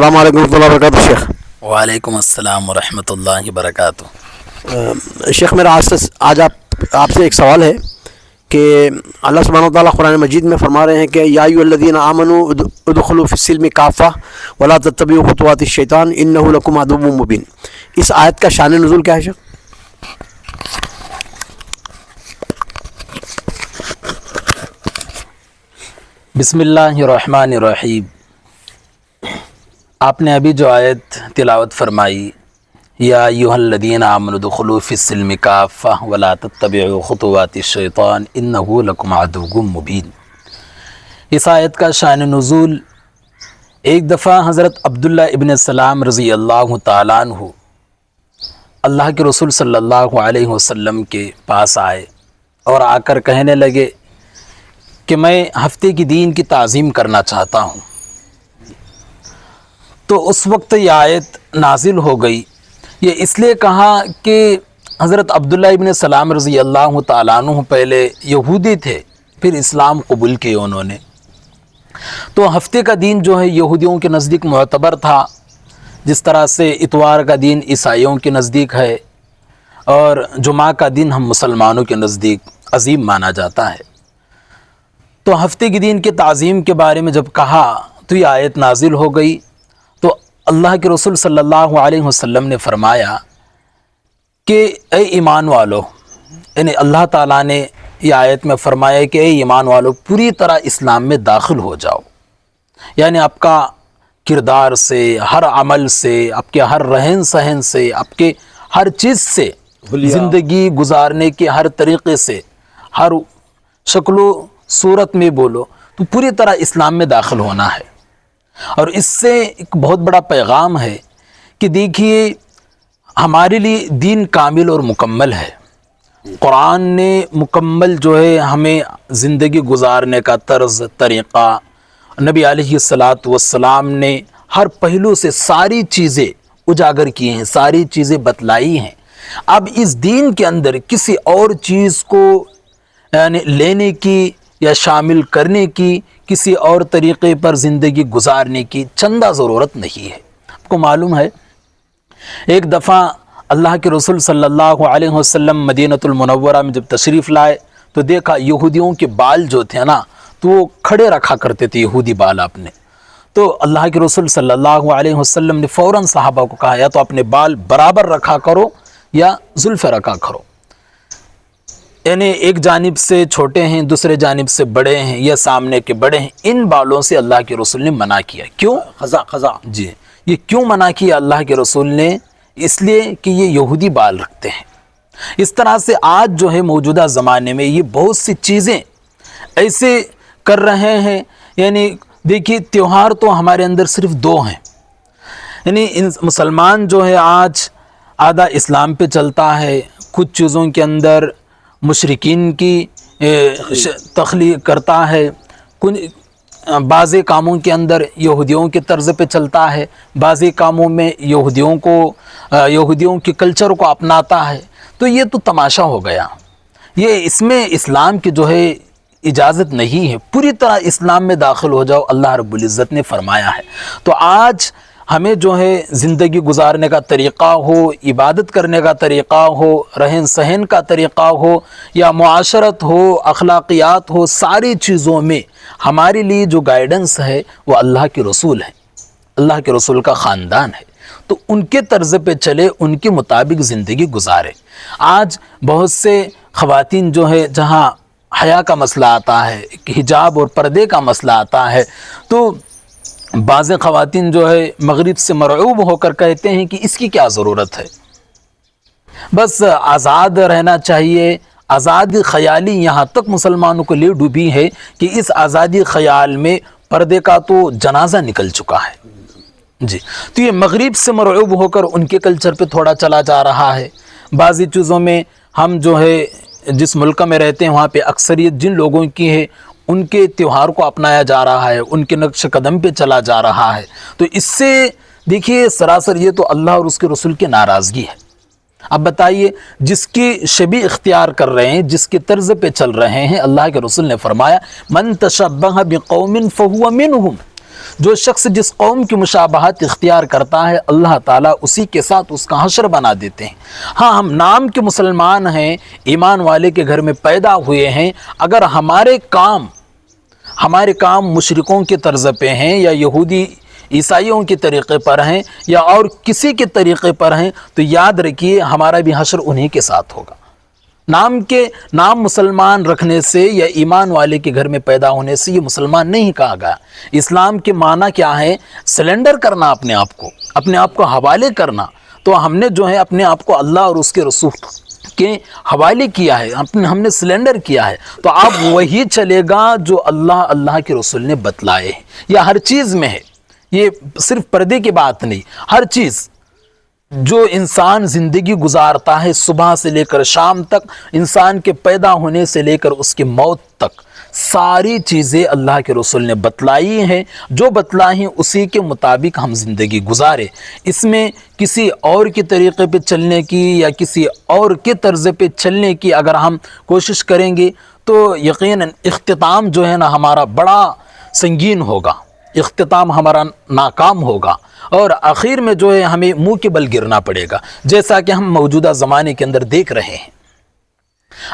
السلام علیکم ورحمۃ اللہ وبرکاتہ شیخ۔ وعلیکم السلام ورحمۃ اللہ وبرکاتہ۔ شیخ میرا آج آپ سے ایک سوال ہے کہ اللہ سبحانہ و تعالیٰ قرآن مجید میں فرما رہے ہیں کہ یا ایھا الذین آمنوا ادخلوا فی السلم کافہ ولا تتبعوا خطوات الشیطان انہ لکم عدو مبین، اس آیت کا شان نزول کیا ہے شیخ؟ بسم اللہ الرحمن الرحیم۔ آپ نے ابھی جو آیت تلاوت فرمائی، یا ایھا الذین آمنوا ادخلوا فی السلم کافہ ولا تتبعوا خطوات الشیطان انہ لکم عدو مبین، اس آیت کا شان نزول ایک دفعہ حضرت عبداللہ ابن السلام رضی اللہ تعالیٰ عنہ اللہ کے رسول صلی اللہ علیہ وسلم کے پاس آئے اور آ کر کہنے لگے کہ میں ہفتے کی دین کی تعظیم کرنا چاہتا ہوں۔ تو اس وقت یہ آیت نازل ہو گئی۔ یہ اس لیے کہا کہ حضرت عبداللہ ابن السلام رضی اللہ تعالیٰ عنہ پہلے یہودی تھے، پھر اسلام قبول کیے انہوں نے، تو ہفتے کا دین جو ہے یہودیوں کے نزدیک معتبر تھا، جس طرح سے اتوار کا دین عیسائیوں کے نزدیک ہے اور جمعہ کا دن ہم مسلمانوں کے نزدیک عظیم مانا جاتا ہے۔ تو ہفتے کے دین کے تعظیم کے بارے میں جب کہا تو یہ آیت نازل ہو گئی۔ تو اللہ کے رسول صلی اللہ علیہ وسلم نے فرمایا کہ اے ایمان والو، یعنی اللہ تعالیٰ نے یہ آیت میں فرمایا کہ اے ایمان والو پوری طرح اسلام میں داخل ہو جاؤ، یعنی آپ کا کردار سے، ہر عمل سے، آپ کے ہر رہن سہن سے، آپ کے ہر چیز سے، زندگی گزارنے کے ہر طریقے سے، ہر شکل و صورت میں بولو تو پوری طرح اسلام میں داخل ہونا ہے۔ اور اس سے ایک بہت بڑا پیغام ہے کہ دیکھیے ہمارے لیے دین کامل اور مکمل ہے۔ قرآن نے مکمل جو ہے ہمیں زندگی گزارنے کا طرز طریقہ، نبی علیہ السلام نے ہر پہلو سے ساری چیزیں اجاگر کی ہیں، ساری چیزیں بتلائی ہیں۔ اب اس دین کے اندر کسی اور چیز کو یعنی لینے کی یا شامل کرنے کی، کسی اور طریقے پر زندگی گزارنے کی چندہ ضرورت نہیں ہے۔ آپ کو معلوم ہے ایک دفعہ اللہ کے رسول صلی اللہ علیہ وسلم مدینہ المنورہ میں جب تشریف لائے تو دیکھا یہودیوں کے بال جو تھے نا تو وہ کھڑے رکھا کرتے تھے یہودی بال اپنے۔ تو اللہ کے رسول صلی اللہ علیہ وسلم نے فوراً صحابہ کو کہا یا تو اپنے بال برابر رکھا کرو یا زلفیں رکھا کرو، یعنی ایک جانب سے چھوٹے ہیں، دوسرے جانب سے بڑے ہیں یا سامنے کے بڑے ہیں، ان بالوں سے اللہ کے رسول نے منع کیا۔ کیوں؟ خزا جی، یہ کیوں منع کیا اللہ کے رسول نے؟ اس لیے کہ یہ یہودی بال رکھتے ہیں۔ اس طرح سے آج جو ہے موجودہ زمانے میں یہ بہت سی چیزیں ایسے کر رہے ہیں، یعنی دیکھیے تیوہار تو ہمارے اندر صرف دو ہیں، یعنی مسلمان جو ہے آج آدھا اسلام پہ چلتا ہے، کچھ چیزوں کے اندر مشرکین کی تخلیق کرتا ہے، بعض کاموں کے اندر یہودیوں کے طرز پہ چلتا ہے، بعض کاموں میں یہودیوں کے کلچر کو اپناتا ہے۔ تو یہ تو تماشا ہو گیا، یہ اس میں اسلام کی جو ہے اجازت نہیں ہے۔ پوری طرح اسلام میں داخل ہو جاؤ، اللہ رب العزت نے فرمایا ہے۔ تو آج ہمیں جو ہے زندگی گزارنے کا طریقہ ہو، عبادت کرنے کا طریقہ ہو، رہن سہن کا طریقہ ہو یا معاشرت ہو، اخلاقیات ہو، ساری چیزوں میں ہمارے لیے جو گائیڈنس ہے وہ اللہ کے رسول ہے، اللہ کے رسول کا خاندان ہے۔ تو ان کے طرز پہ چلے، ان کے مطابق زندگی گزارے۔ آج بہت سے خواتین جو ہے جہاں حیا کا مسئلہ آتا ہے، حجاب اور پردے کا مسئلہ آتا ہے، تو بعض خواتین جو ہے مغرب سے مرعوب ہو کر کہتے ہیں کہ اس کی کیا ضرورت ہے، بس آزاد رہنا چاہیے۔ آزادی خیالی یہاں تک مسلمانوں کو لے ڈوبی ہے کہ اس آزادی خیال میں پردے کا تو جنازہ نکل چکا ہے جی۔ تو یہ مغرب سے مرعوب ہو کر ان کے کلچر پہ تھوڑا چلا جا رہا ہے۔ بعضی چیزوں میں ہم جو ہے جس ملک میں رہتے ہیں وہاں پہ اکثریت جن لوگوں کی ہے ان کے تیوہار کو اپنایا جا رہا ہے، ان کے نقش قدم پہ چلا جا رہا ہے۔ تو اس سے دیکھیے سراسر یہ تو اللہ اور اس کے رسول کی ناراضگی ہے۔ اب بتائیے جس کی شبیہ اختیار کر رہے ہیں، جس کے طرز پہ چل رہے ہیں، اللہ کے رسول نے فرمایا من تشبہ بقوم فہو منہم، جو شخص جس قوم کی مشابہت اختیار کرتا ہے اللہ تعالیٰ اسی کے ساتھ اس کا حشر بنا دیتے ہیں۔ ہاں ہم نام کے مسلمان ہیں، ایمان والے کے گھر میں پیدا ہوئے ہیں، اگر ہمارے کام مشرکوں کے طرز پہ ہیں یا یہودی عیسائیوں کے طریقے پر ہیں یا اور کسی کے طریقے پر ہیں تو یاد رکھیے ہمارا بھی حشر انہی کے ساتھ ہوگا۔ نام مسلمان رکھنے سے یا ایمان والے کے گھر میں پیدا ہونے سے یہ مسلمان نہیں کہا گیا۔ اسلام کے معنی کیا ہے؟ سلنڈر کرنا، اپنے آپ کو حوالے کرنا۔ تو ہم نے جو ہے اپنے آپ کو اللہ اور اس کے رسول کے حوالے کیا ہے، ہم نے سلنڈر کیا ہے، تو آپ وہی چلے گا جو اللہ کے رسول نے بتلائے ہیں۔ یہ ہر چیز میں ہے، یہ صرف پردے کی بات نہیں، ہر چیز جو انسان زندگی گزارتا ہے صبح سے لے کر شام تک، انسان کے پیدا ہونے سے لے کر اس کی موت تک، ساری چیزیں اللہ کے رسول نے بتلائی ہیں، جو بتلائی ہیں اسی کے مطابق ہم زندگی گزارے۔ اس میں کسی اور کے طریقے پہ چلنے کی یا کسی اور کے طرز پہ چلنے کی اگر ہم کوشش کریں گے تو یقیناً اختتام جو ہے نا ہمارا بڑا سنگین ہوگا، اختتام ہمارا ناکام ہوگا، اور آخر میں جو ہے ہمیں منہ کے بل گرنا پڑے گا، جیسا کہ ہم موجودہ زمانے کے اندر دیکھ رہے ہیں۔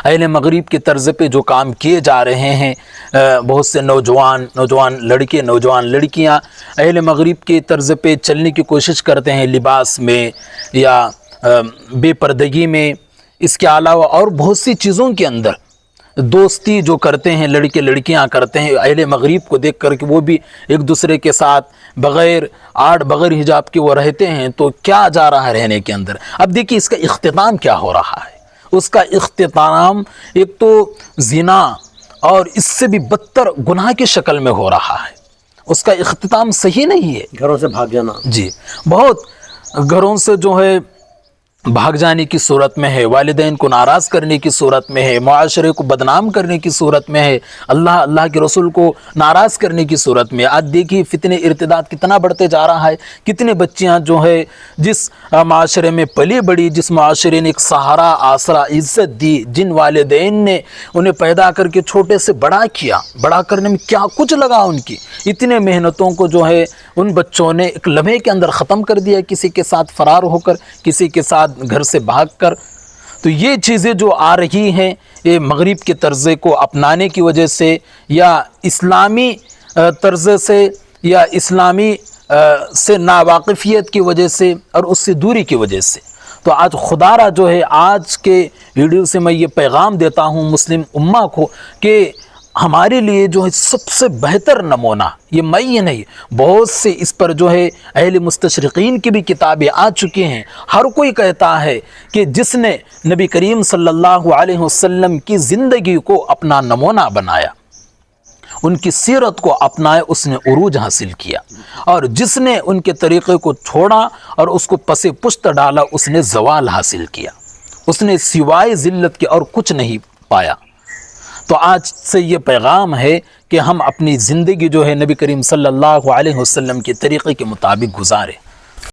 اہل مغرب کے طرز پہ جو کام کیے جا رہے ہیں، بہت سے نوجوان لڑکے، نوجوان لڑکیاں اہل مغرب کے طرز پہ چلنے کی کوشش کرتے ہیں، لباس میں یا بے پردگی میں، اس کے علاوہ اور بہت سی چیزوں کے اندر دوستی جو کرتے ہیں لڑکے لڑکیاں کرتے ہیں اہل مغرب کو دیکھ کر کہ وہ بھی ایک دوسرے کے ساتھ بغیر حجاب کے وہ رہتے ہیں، تو کیا جا رہا ہے رہنے کے اندر۔ اب دیکھیے اس کا اختتام کیا ہو رہا ہے، اس کا اختتام ایک تو زنا اور اس سے بھی بدتر گناہ کی شکل میں ہو رہا ہے، اس کا اختتام صحیح نہیں ہے۔ گھروں سے بھاگ جانا، جی بہت گھروں سے جو ہے بھاگ جانے کی صورت میں ہے، والدین کو ناراض کرنے کی صورت میں ہے، معاشرے کو بدنام کرنے کی صورت میں ہے، اللہ کے رسول کو ناراض کرنے کی صورت میں۔ آج دیکھیے فتنہ ارتداد کتنا بڑھتے جا رہا ہے، کتنے بچیاں جو ہے جس معاشرے میں پلی بڑی، جس معاشرے نے ایک سہارا، آسرا، عزت دی، جن والدین نے انہیں پیدا کر کے چھوٹے سے بڑا کیا، بڑا کرنے میں کیا کچھ لگا ان کی، اتنے محنتوں کو جو ہے ان بچوں نے ایک لمحے کے اندر ختم کر دیا، کسی کے ساتھ فرار ہو کر، کسی کے ساتھ گھر سے بھاگ کر۔ تو یہ چیزیں جو آ رہی ہیں یہ مغرب کے طرز کو اپنانے کی وجہ سے یا اسلامی طرز سے یا اسلامی سے ناواقفیت کی وجہ سے اور اس سے دوری کی وجہ سے۔ تو آج خدا را جو ہے آج کے ویڈیو سے میں یہ پیغام دیتا ہوں مسلم امہ کو کہ ہمارے لیے جو ہے سب سے بہتر نمونہ یہ میں ہی نہیں، بہت سے اس پر جو ہے اہل مستشرقین کی بھی کتابیں آ چکی ہیں۔ ہر کوئی کہتا ہے کہ جس نے نبی کریم صلی اللہ علیہ وسلم کی زندگی کو اپنا نمونہ بنایا، ان کی سیرت کو اپنایا، اس نے عروج حاصل کیا، اور جس نے ان کے طریقے کو چھوڑا اور اس کو پس پشت ڈالا اس نے زوال حاصل کیا، اس نے سوائے ذلت کے اور کچھ نہیں پایا۔ تو آج سے یہ پیغام ہے کہ ہم اپنی زندگی جو ہے نبی کریم صلی اللہ علیہ وسلم کے طریقے کے مطابق گزاریں۔